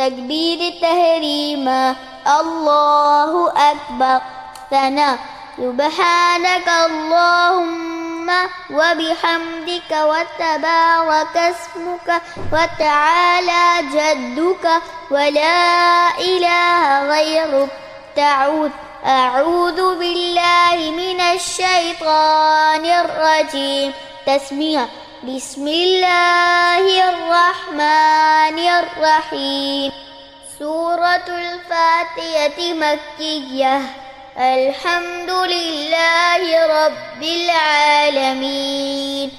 تكبير تهريما الله أكبر. ثناء سبحانك اللهم وبحمدك وتبارك اسمك وتعالى جدك ولا إله غيرك. تعوذ أعوذ بالله من الشيطان الرجيم. تسمية بسم الله الرحمن الرحيم. سورة الفاتحة مكية. الحمد لله رب العالمين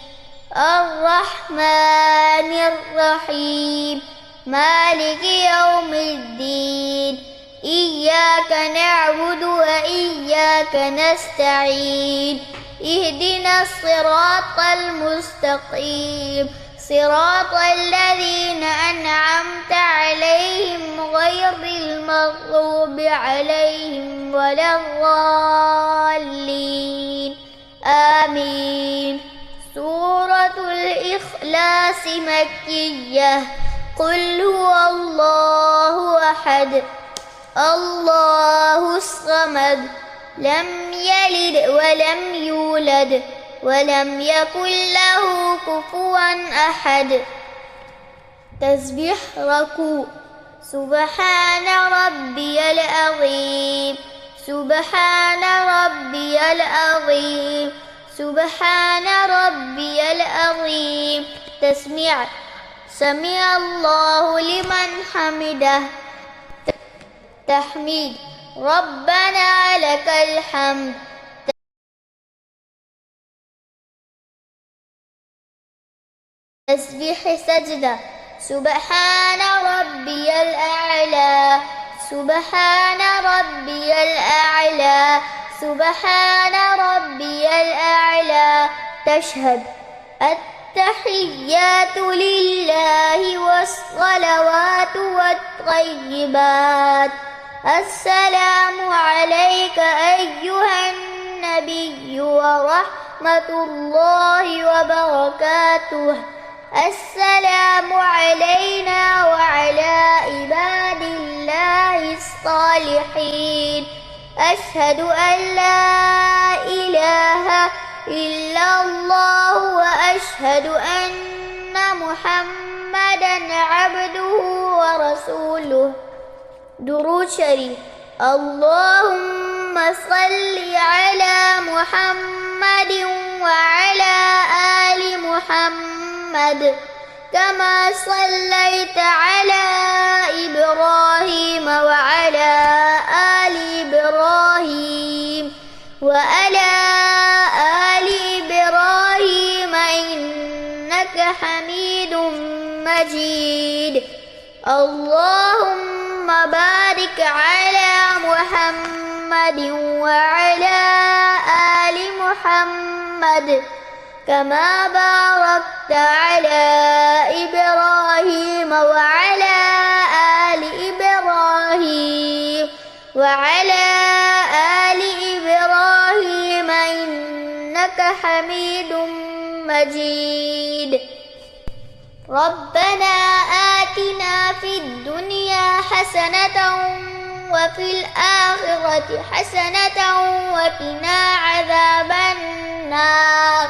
الرحمن الرحيم مالك يوم الدين إياك نعبد وإياك نستعين اهدنا الصراط المستقيم صراط الذين أنعمت عليهم غير المغضوب عليهم ولا الضالين آمين. سورة الإخلاص مكية. قل هو الله أحد الله الصمد لم يلد ولم يولد ولم يكن له كفوا أحد. تسبيح ركوع سبحان ربي العظيم سبحان ربي العظيم سبحان ربي العظيم. تسميع سمع الله لمن حمده. تحميد ربنا لك الحمد. تسبيح سجدة سبحان ربي الأعلى سبحان ربي الأعلى سبحان ربي الأعلى. تشهد التحيات لله والصلوات والطيبات. السلام عليك أيها النبي ورحمة الله وبركاته. السلام علينا وعلى عباد الله الصالحين. أشهد أن لا إله إلا الله وأشهد أن محمدا عبده ورسوله. درود شريف. اللهم صل على محمد وعلى آل محمد كما صليت على إبراهيم وعلى آل إبراهيم وعلى آل إبراهيم إنك حميد مجيد. اللهم بارك على محمد وعلى آل محمد كما باركت على إبراهيم وعلى آل إبراهيم وعلى آل إبراهيم إنك حميد مجيد. ربنا آتنا في الدنيا حسنة وفي الآخرة حسنة وقنا عذاب النار.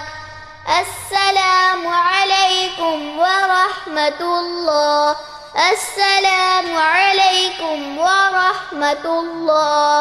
السلام عليكم ورحمة الله. السلام عليكم ورحمة الله.